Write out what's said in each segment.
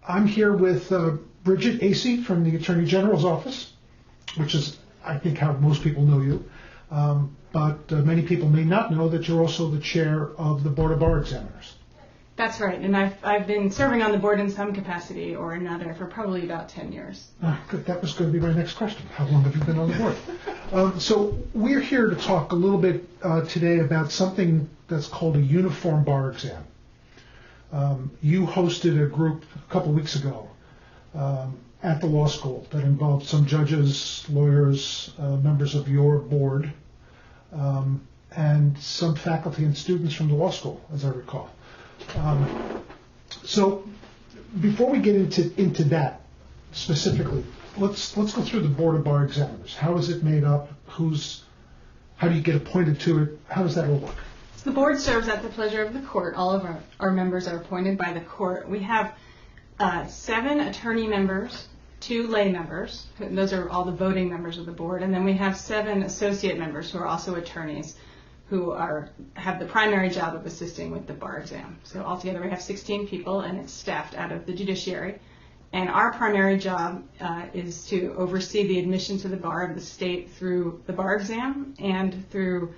I'm here with Bridget Asay from the Attorney General's office, which is, I think, how most people know you. But many people may not know that you're also the chair of the Board of Bar Examiners. That's right, and I've been serving on the board in some capacity or another for probably about 10 years. Good. That was going to be my next question. How long have you been on the board? So we're here to talk a little bit today about something that's called a uniform bar exam. You hosted a group a couple weeks ago at the law school that involved some judges, lawyers, members of your board, and some faculty and students from the law school, as I recall. So before we get into that specifically, let's go through the Board of Bar Examiners. How is it made up? How do you get appointed to it? How does that all work? So the board serves at the pleasure of the court. All of our members are appointed by the court. We have 7 attorney members, 2 lay members. Those are all the voting members of the board. And then we have 7 associate members who are also attorneys who have the primary job of assisting with the bar exam. So altogether we have 16 people, and it's staffed out of the judiciary. And our primary job is to oversee the admission to the bar of the state through the bar exam and through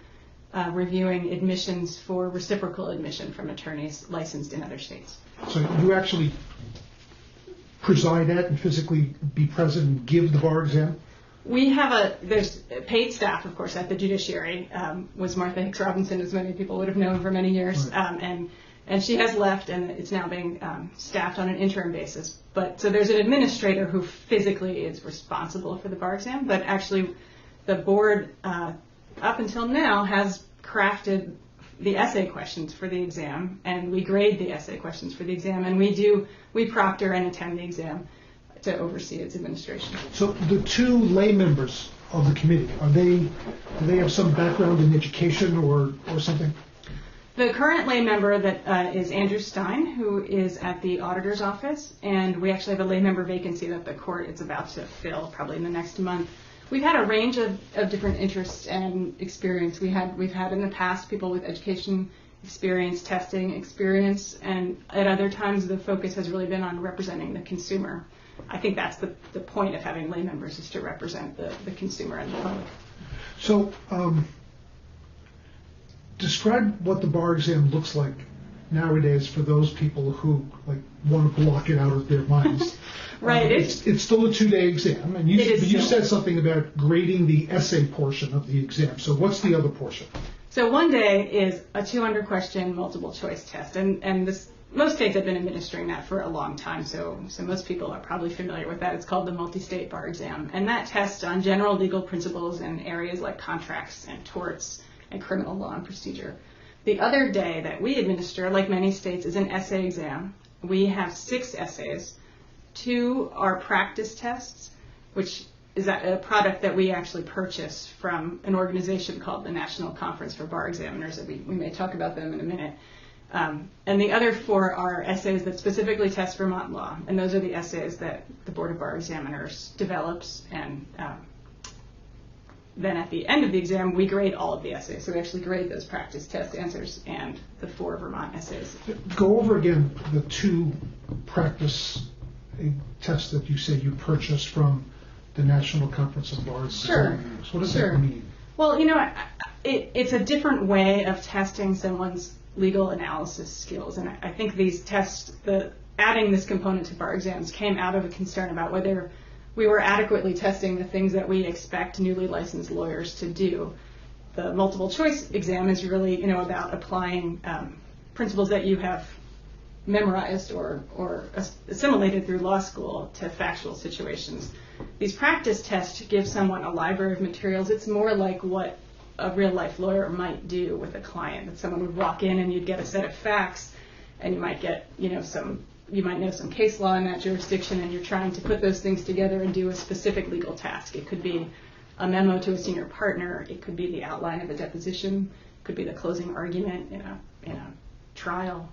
reviewing admissions for reciprocal admission from attorneys licensed in other states. So you actually preside at and physically be present and give the bar exam? There's paid staff, of course, at the judiciary. Was Martha Hicks Robinson, as many people would have known for many years. Right. And she has left, and it's now being staffed on an interim basis. So there's an administrator who physically is responsible for the bar exam, but actually the board, up until now, has crafted the essay questions for the exam, and we grade the essay questions for the exam, and we proctor and attend the exam to oversee its administration. So the 2 lay members of the committee, do they have some background in education or something? The current lay member that is Andrew Stein, who is at the auditor's office, and we actually have a lay member vacancy that the court is about to fill probably in the next month. We've had a range of different interests and experience. We've had in the past people with education experience, testing experience, and at other times the focus has really been on representing the consumer. I think that's the point of having lay members, is to represent the consumer and the public. So describe what the bar exam looks like nowadays for those people who want to block it out of their minds. Right. It's still a 2-day exam, and you said something about grading the essay portion of the exam. So what's the other portion? So one day is a 200-question multiple choice test, and most states have been administering that for a long time, so most people are probably familiar with that. It's called the multi-state bar exam, and that tests on general legal principles in areas like contracts and torts and criminal law and procedure. The other day that we administer, like many states, is an essay exam. We have 6 essays. 2 are practice tests, which is a product that we actually purchase from an organization called the National Conference for Bar Examiners. That we may talk about them in a minute. And the other 4 are essays that specifically test Vermont law, and those are the essays that the Board of Bar Examiners develops, and then at the end of the exam, we grade all of the essays. So we actually grade those practice test answers and the 4 Vermont essays. Go over again the 2 practice tests that you say you purchased from the National Conference of Bar Examiners. What does that mean? Well, it's a different way of testing someone's legal analysis skills. And I think these tests, adding this component to bar exams, came out of a concern about whether we were adequately testing the things that we expect newly licensed lawyers to do. The multiple choice exam is really, about applying principles that you have memorized or assimilated through law school to factual situations. These practice tests give someone a library of materials. It's more like what a real-life lawyer might do with a client. That someone would walk in and you'd get a set of facts, and you might get, you might know some case law in that jurisdiction, and you're trying to put those things together and do a specific legal task. It could be a memo to a senior partner. It could be the outline of a deposition. It could be the closing argument in a trial.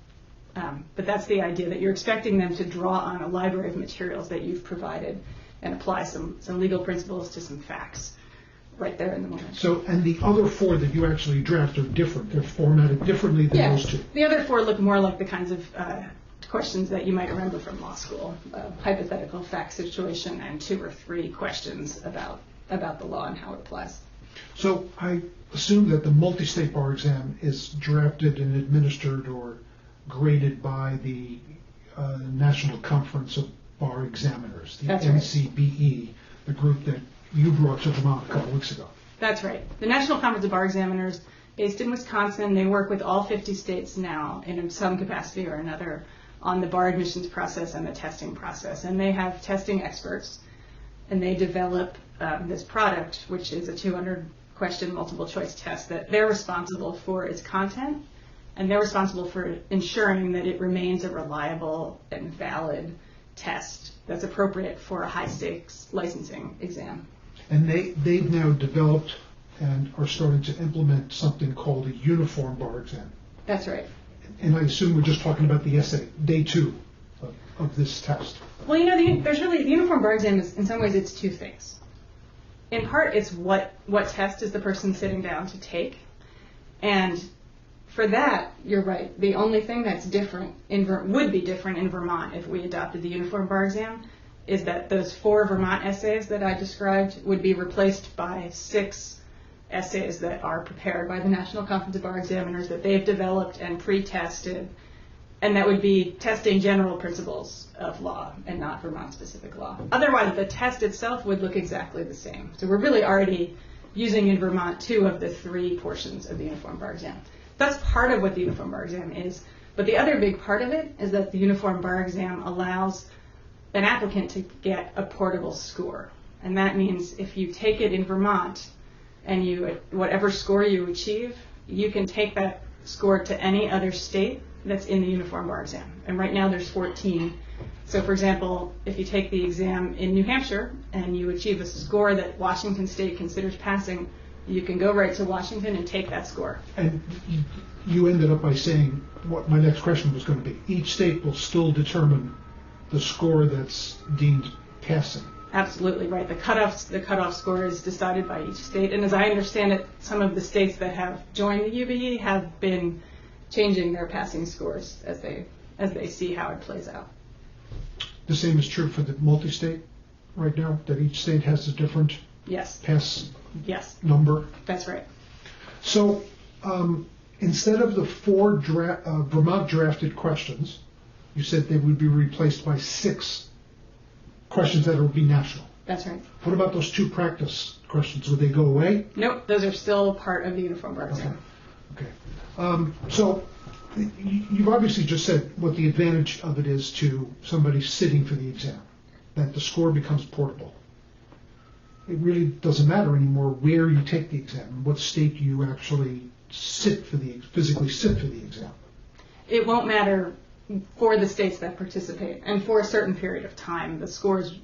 But that's the idea, that you're expecting them to draw on a library of materials that you've provided and apply some legal principles to some facts right there in the moment. So, and the other 4 that you actually draft are different. They're formatted differently than those 2. The other 4 look more like the kinds of questions that you might remember from law school, a hypothetical fact situation and 2 or 3 questions about the law and how it applies. So I assume that the multi-state bar exam is drafted and administered or graded by the National Conference of Bar Examiners, the That's right. NCBE, the group that you brought to Vermont a couple weeks ago. That's right. The National Conference of Bar Examiners, based in Wisconsin, they work with all 50 states now in some capacity or another on the bar admissions process and the testing process. And they have testing experts, and they develop this product, which is a 200-question multiple-choice test that they're responsible for its content, and they're responsible for ensuring that it remains a reliable and valid test that's appropriate for a high-stakes licensing exam. And they've now developed and are starting to implement something called a uniform bar exam. That's right. And I assume we're just talking about the essay, day 2 of this test. Well, there's really, the uniform bar exam is, in some ways, it's 2 things. In part, it's what test is the person sitting down to take. And for that, you're right. The only thing that's different, would be different in Vermont if we adopted the uniform bar exam, is that those 4 Vermont essays that I described would be replaced by 6 essays that are prepared by the National Conference of Bar Examiners that they've developed and pre-tested, and that would be testing general principles of law and not Vermont-specific law. Otherwise, the test itself would look exactly the same. So we're really already using in Vermont 2 of the 3 portions of the Uniform Bar Exam. That's part of what the Uniform Bar Exam is. But the other big part of it is that the Uniform Bar Exam allows an applicant to get a portable score. And that means if you take it in Vermont and whatever score you achieve, you can take that score to any other state that's in the Uniform Bar Exam. And right now there's 14. So for example, if you take the exam in New Hampshire and you achieve a score that Washington State considers passing, you can go right to Washington and take that score. And you ended up by saying what my next question was going to be. Each state will still determine the score that's deemed passing. Absolutely right. The cutoff score is decided by each state. And as I understand it, some of the states that have joined the UBE have been changing their passing scores as they see how it plays out. The same is true for the multi-state right now, that each state has a different pass number? That's right. So instead of the 4 Vermont drafted questions, you said they would be replaced by 6 questions that would be national. That's right. What about those 2 practice questions? Would they go away? Nope, those are still part of the Uniform Bar Exam. Okay. So you've obviously just said what the advantage of it is to somebody sitting for the exam, that the score becomes portable. It really doesn't matter anymore where you take the exam, what state you actually physically sit for the exam. It won't matter for the states that participate, and for a certain period of time. The scores,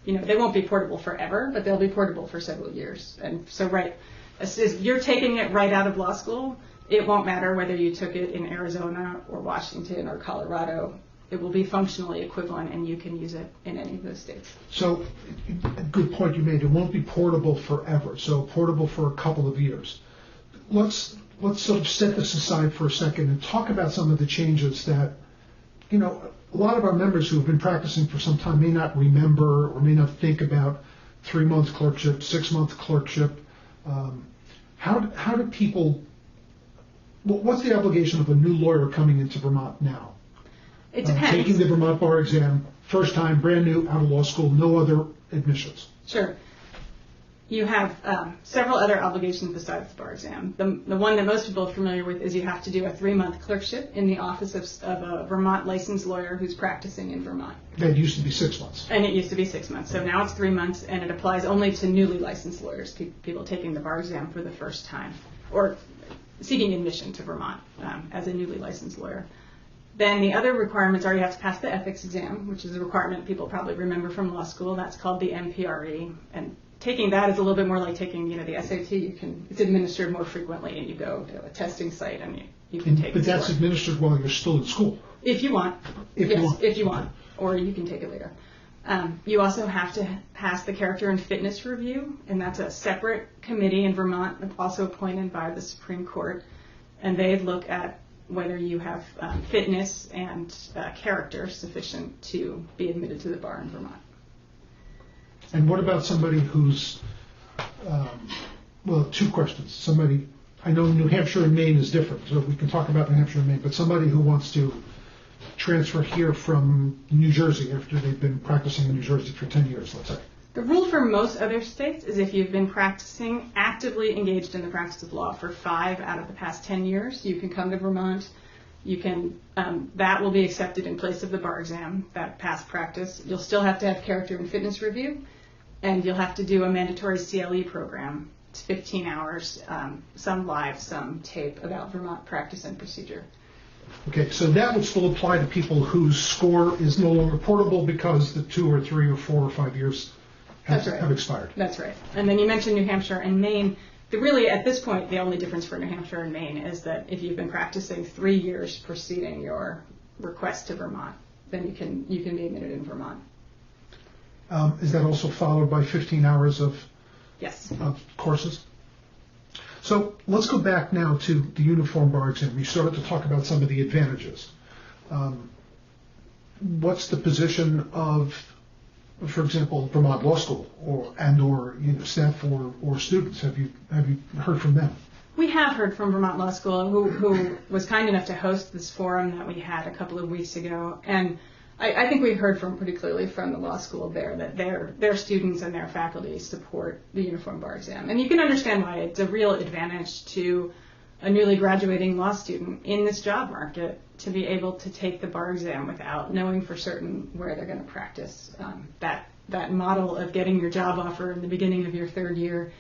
they won't be portable forever, but they'll be portable for several years. And so, right, as you're taking it right out of law school, it won't matter whether you took it in Arizona or Washington or Colorado. It will be functionally equivalent, and you can use it in any of those states. So, a good point you made. It won't be portable forever. So, portable for a couple of years. Let's sort of set this aside for a second and talk about some of the changes that, a lot of our members who have been practicing for some time may not remember or may not think about 3-month clerkship, 6-month clerkship. How do people? What's the obligation of a new lawyer coming into Vermont now? It depends. Taking the Vermont bar exam, first time, brand new, out of law school, no other admissions. Sure. You have several other obligations besides the bar exam. The one that most people are familiar with is you have to do a 3-month clerkship in the office of a Vermont licensed lawyer who's practicing in Vermont. That used to be 6 months. And it used to be 6 months. So now it's 3 months, and it applies only to newly licensed lawyers, people taking the bar exam for the first time, or seeking admission to Vermont as a newly licensed lawyer. Then the other requirements are you have to pass the ethics exam, which is a requirement people probably remember from law school. That's called the MPRE. And taking that is a little bit more like taking, the SAT. It's administered more frequently, and you go to a testing site and you can take it. But that's administered while you're still in school. If you want. If you want. Or you can take it later. You also have to pass the character and fitness review, and that's a separate committee in Vermont, also appointed by the Supreme Court. And they look at whether you have fitness and character sufficient to be admitted to the bar in Vermont. And what about somebody who's, well, two questions. Somebody, I know New Hampshire and Maine is different, so we can talk about New Hampshire and Maine, but somebody who wants to transfer here from New Jersey after they've been practicing in New Jersey for 10 years, let's say. The rule for most other states is if you've been practicing, actively engaged in the practice of law for 5 out of the past 10 years, you can come to Vermont. You can, that will be accepted in place of the bar exam, that past practice. You'll still have to have character and fitness review, and you'll have to do a mandatory CLE program. It's 15 hours, some live, some tape about Vermont practice and procedure. Okay, so that would still apply to people whose score is no longer portable because the 2 or 3 or 4 or 5 years have expired. That's right. And then you mentioned New Hampshire and Maine. Really, at this point, the only difference for New Hampshire and Maine is that if you've been practicing 3 years preceding your request to Vermont, then you can be admitted in Vermont. Is that also followed by 15 hours of Yes. Courses? So let's go back now to the uniform bar exam. You started to talk about some of the advantages. What's the position of, for example, Vermont Law School or staff or students? Have you heard from them? We have heard from Vermont Law School, who was kind enough to host this forum that we had a couple of weeks ago, and I think we've heard pretty clearly from the law school there that their students and their faculty support the uniform bar exam. And you can understand why. It's a real advantage to a newly graduating law student in this job market to be able to take the bar exam without knowing for certain where they're going to practice. That model of getting your job offer in the beginning of your 3rd year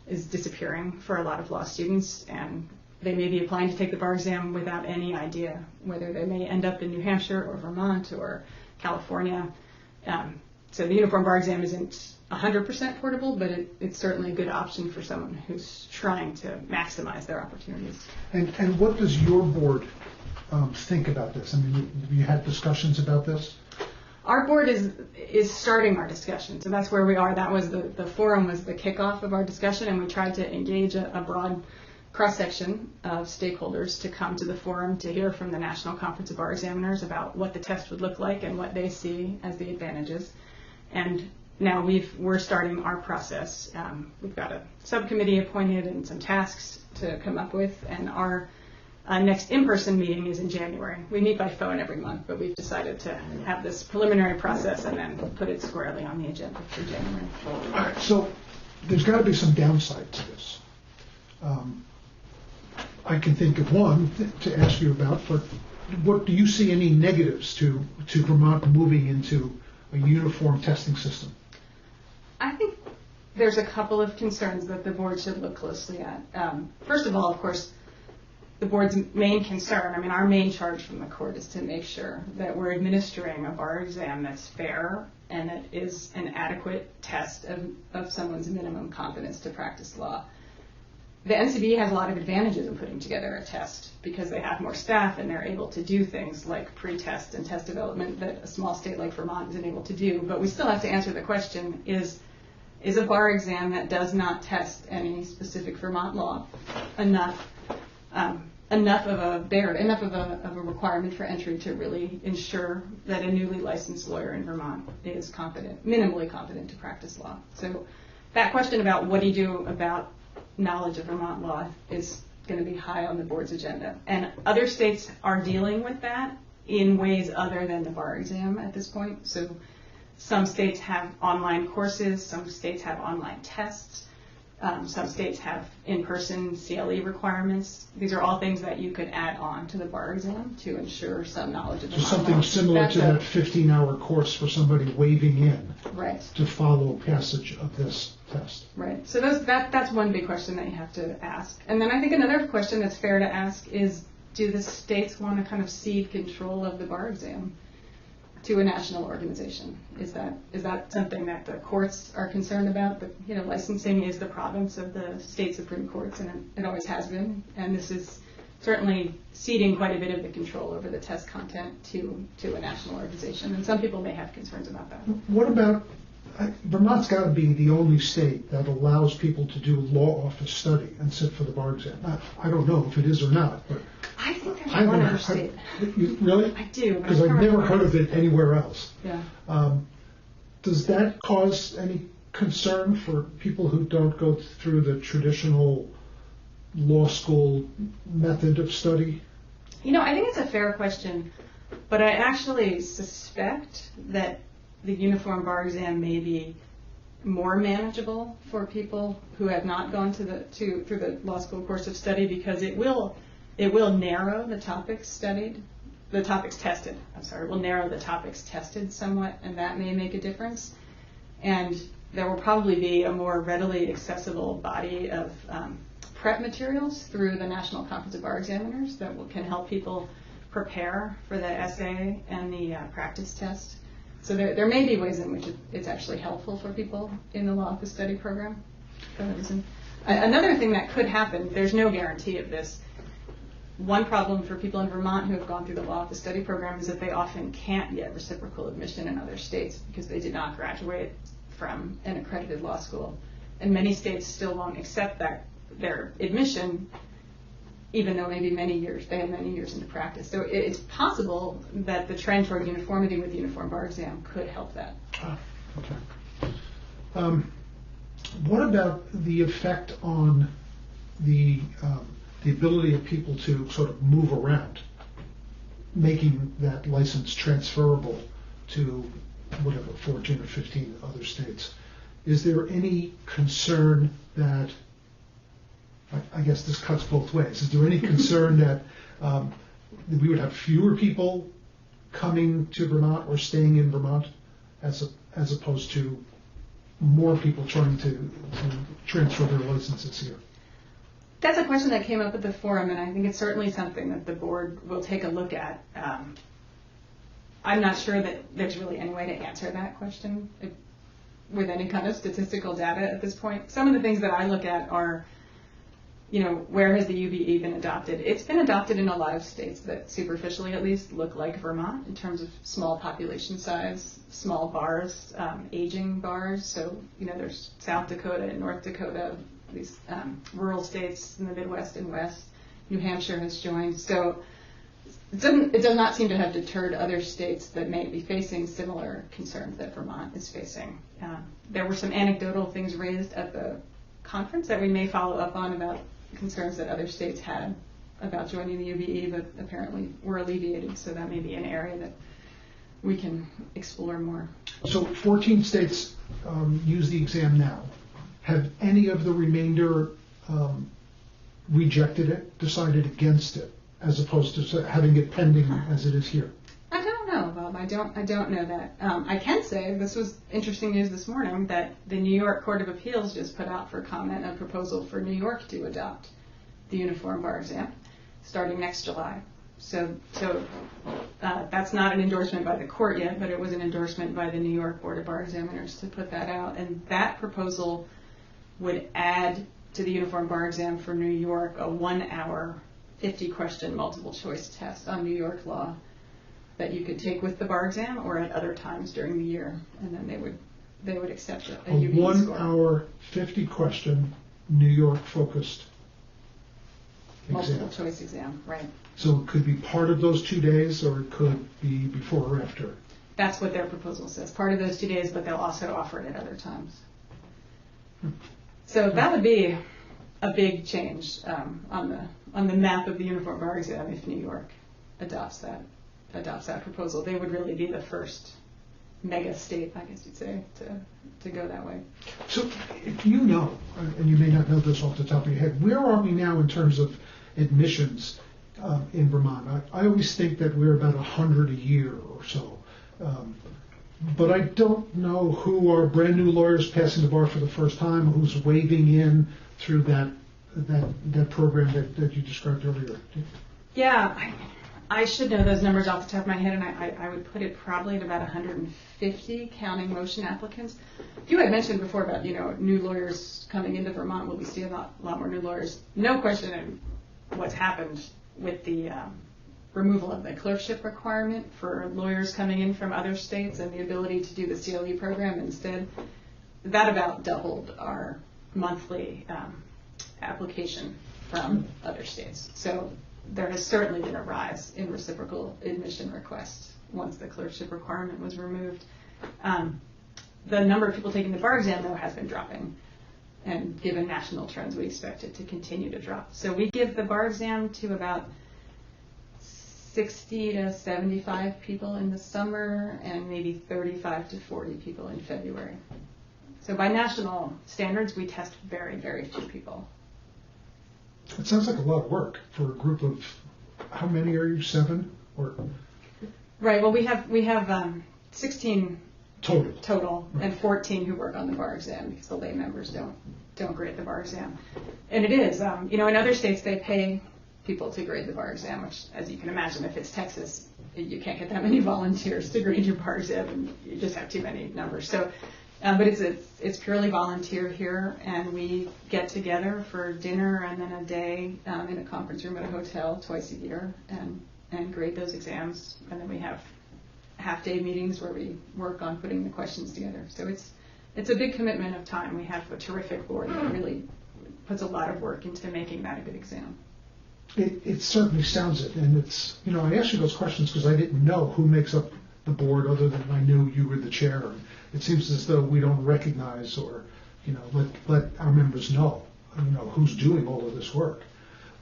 is disappearing for a lot of law students, and they may be applying to take the bar exam without any idea whether they may end up in New Hampshire or Vermont or California. So the uniform bar exam isn't 100% portable, but it's certainly a good option for someone who's trying to maximize their opportunities. And what does your board think about this? I mean, have you had discussions about this? Our board is starting our discussions, and that's where we are. That was the forum was the kickoff of our discussion, and we tried to engage a broad cross-section of stakeholders to come to the forum to hear from the National Conference of Bar Examiners about what the test would look like and what they see as the advantages. And now we're starting our process. We've got a subcommittee appointed and some tasks to come up with, and our next in-person meeting is in January. We meet by phone every month, but we've decided to have this preliminary process and then put it squarely on the agenda for January. All right, so there's got to be some downside to this. I can think of one to ask you about, but what do you see any negatives to Vermont moving into a uniform testing system? I think there's a couple of concerns that the board should look closely at. First of all, of course, the board's main concern, our main charge from the court is to make sure that we're administering a bar exam that's fair and that is an adequate test of someone's minimum competence to practice law. The NCB has a lot of advantages in putting together a test because they have more staff and they're able to do things like pre-test and test development that a small state like Vermont isn't able to do. But we still have to answer the question, is a bar exam that does not test any specific Vermont law enough of a requirement for entry to really ensure that a newly licensed lawyer in Vermont is minimally competent to practice law. So that question about what do you do about knowledge of Vermont law is going to be high on the board's agenda. And other states are dealing with that in ways other than the bar exam at this point. So some states have online courses, some states have online tests, some states have in-person CLE requirements. These are all things that you could add on to the bar exam to ensure some knowledge of the law. Something similar to that 15-hour course for somebody waiving in to follow passage of this test. Right. So that's one big question that you have to ask. And then I think another question that's fair to ask is, do the states want to kind of cede control of the bar exam to a national organization? Is that something that the courts are concerned about? But licensing is the province of the state supreme courts, and it always has been. And this is certainly ceding quite a bit of the control over the test content to a national organization. And some people may have concerns about that. What about Vermont's got to be the only state that allows people to do law office study and sit for the bar exam. I don't know if it is or not, but I think there's one other state. Really? I do. Because I've never heard of it anywhere else. Yeah. Does that cause any concern for people who don't go through the traditional law school method of study? I think it's a fair question, but I actually suspect that the uniform bar exam may be more manageable for people who have not gone through the law school course of study, because it will narrow the topics studied, the topics tested. It will narrow the topics tested somewhat, and that may make a difference. And there will probably be a more readily accessible body of prep materials through the National Conference of Bar Examiners that can help people prepare for the essay and the practice test. So there may be ways in which it's actually helpful for people in the law office study program. Another thing that could happen, there's no guarantee of this. One problem for people in Vermont who have gone through the law office study program is that they often can't get reciprocal admission in other states because they did not graduate from an accredited law school. And many states still won't accept their admission, even though maybe they have many years into practice. So it's possible that the trend toward uniformity with the uniform bar exam could help that. Okay. What about the effect on the ability of people to sort of move around, making that license transferable to whatever, 14 or 15 other states? Is there any concern that, I guess this cuts both ways, is there any concern that we would have fewer people coming to Vermont or staying in Vermont as opposed to more people trying to transfer their licenses here? That's a question that came up at the forum, and I think it's certainly something that the board will take a look at. I'm not sure that there's really any way to answer that question with any kind of statistical data at this point. Some of the things that I look at are, where has the UBE been adopted? It's been adopted in a lot of states that superficially at least look like Vermont in terms of small population size, small bars, aging bars. So, there's South Dakota and North Dakota, these rural states in the Midwest and West. New Hampshire has joined. So it does not seem to have deterred other states that may be facing similar concerns that Vermont is facing. There were some anecdotal things raised at the conference that we may follow up on about concerns that other states had about joining the UBE, but apparently were alleviated. So that may be an area that we can explore more. So 14 states use the exam now. Have any of the remainder rejected it, decided against it, as opposed to having it pending as it is here? I don't know, Bob. I don't know that. I can say this was interesting news this morning that the New York Court of Appeals just put out for comment a proposal for New York to adopt the uniform bar exam starting next July. So that's not an endorsement by the court yet, but it was an endorsement by the New York Board of Bar Examiners to put that out. And that proposal would add to the uniform bar exam for New York a 1-hour 50-question multiple choice test on New York law that you could take with the bar exam or at other times during the year, and then they would accept a UBE score. 1-hour 50-question New York focused exam. Multiple choice exam, right. So it could be part of those 2 days, or it could be before or after. That's what their proposal says, part of those 2 days, but they'll also offer it at other times. So that would be a big change on the map of the uniform bar exam if New York adopts that proposal. They would really be the first mega state, I guess you'd say, to go that way. So if you know, and you may not know this off the top of your head, where are we now in terms of admissions in Vermont? I always think that we're about 100 a year or so. But I don't know who are brand new lawyers passing the bar for the first time, who's wading in through that program that you described earlier. Yeah, I should know those numbers off the top of my head, and I would put it probably at about 150, counting motion applicants. You had mentioned before about new lawyers coming into Vermont. Will we see a lot more new lawyers? No question in what's happened with the removal of the clerkship requirement for lawyers coming in from other states and the ability to do the CLE program instead, that about doubled our monthly application from other states. So there has certainly been a rise in reciprocal admission requests once the clerkship requirement was removed. The number of people taking the bar exam, though, has been dropping. And given national trends, we expect it to continue to drop. So we give the bar exam to about 60 to 75 people in the summer and maybe 35 to 40 people in February. So by national standards, we test very, very few people. It sounds like a lot of work for a group of, how many are you, 7? Or Right, well, we have 16 total right. and 14 who work on the bar exam because the lay members don't grade the bar exam. And it is, in other states they pay people to grade the bar exam, which, as you can imagine, if it's Texas, you can't get that many volunteers to grade your bar exam, and you just have too many numbers. So, but it's purely volunteer here, and we get together for dinner and then a day in a conference room at a hotel twice a year and grade those exams, and then we have half-day meetings where we work on putting the questions together. So it's a big commitment of time. We have a terrific board that really puts a lot of work into making that a good exam. It certainly sounds it, and it's, I asked you those questions because I didn't know who makes up the board other than I knew you were the chair. And it seems as though we don't recognize or, let our members know, who's doing all of this work.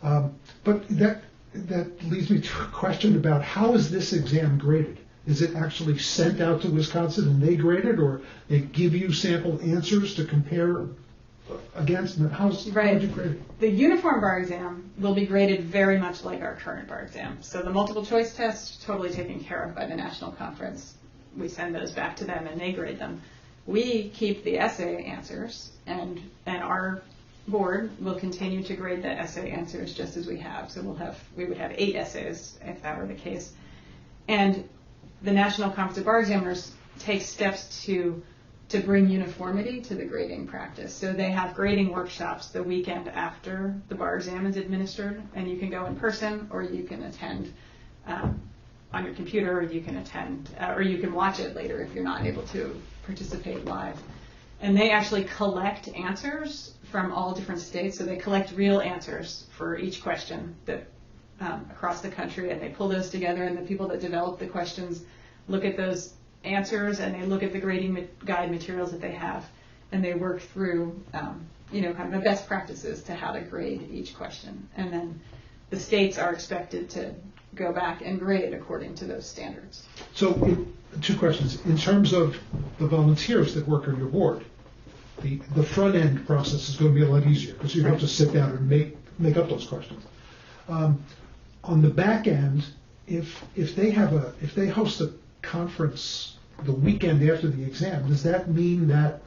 But that leads me to a question about how is this exam graded? Is it actually sent out to Wisconsin and they grade it, or they give you sample answers to compare against? How would you grade it? The uniform bar exam will be graded very much like our current bar exam. So the multiple choice test, totally taken care of by the national conference. We send those back to them and they grade them. We keep the essay answers, and our board will continue to grade the essay answers just as we have. So we would have 8 essays if that were the case. And the National Conference of Bar Examiners takes steps to bring uniformity to the grading practice. So they have grading workshops the weekend after the bar exam is administered, and you can go in person or you can attend on your computer, or you can attend, or you can watch it later if you're not able to participate live. And they actually collect answers from all different states. So they collect real answers for each question that across the country, and they pull those together, and the people that develop the questions look at those answers, and they look at the grading guide materials that they have, and they work through kind of the best practices to how to grade each question. And then the states are expected to go back and grade according to those standards. So 2 questions. In terms of the volunteers that work on your board, the front end process is going to be a lot easier because you don't have to sit down and make up those questions. On the back end, if they host a conference the weekend after the exam, does that mean that,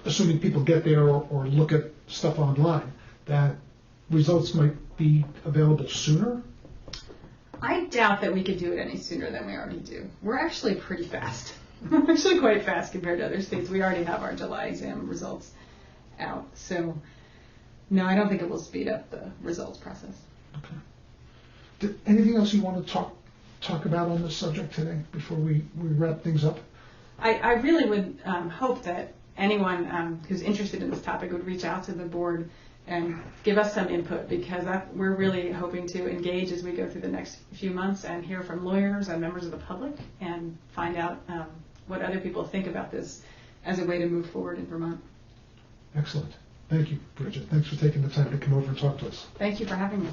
assuming people get there or look at stuff online, that results might be available sooner? I doubt that we could do it any sooner than we already do. We're actually pretty fast. We're actually quite fast compared to other states. We already have our July exam results out. So, no, I don't think it will speed up the results process. Okay. Anything else you want to talk about on this subject today before we wrap things up? I really would hope that anyone who's interested in this topic would reach out to the board and give us some input, because we're really hoping to engage as we go through the next few months and hear from lawyers and members of the public and find out what other people think about this as a way to move forward in Vermont. Excellent. Thank you, Bridget. Thanks for taking the time to come over and talk to us. Thank you for having me.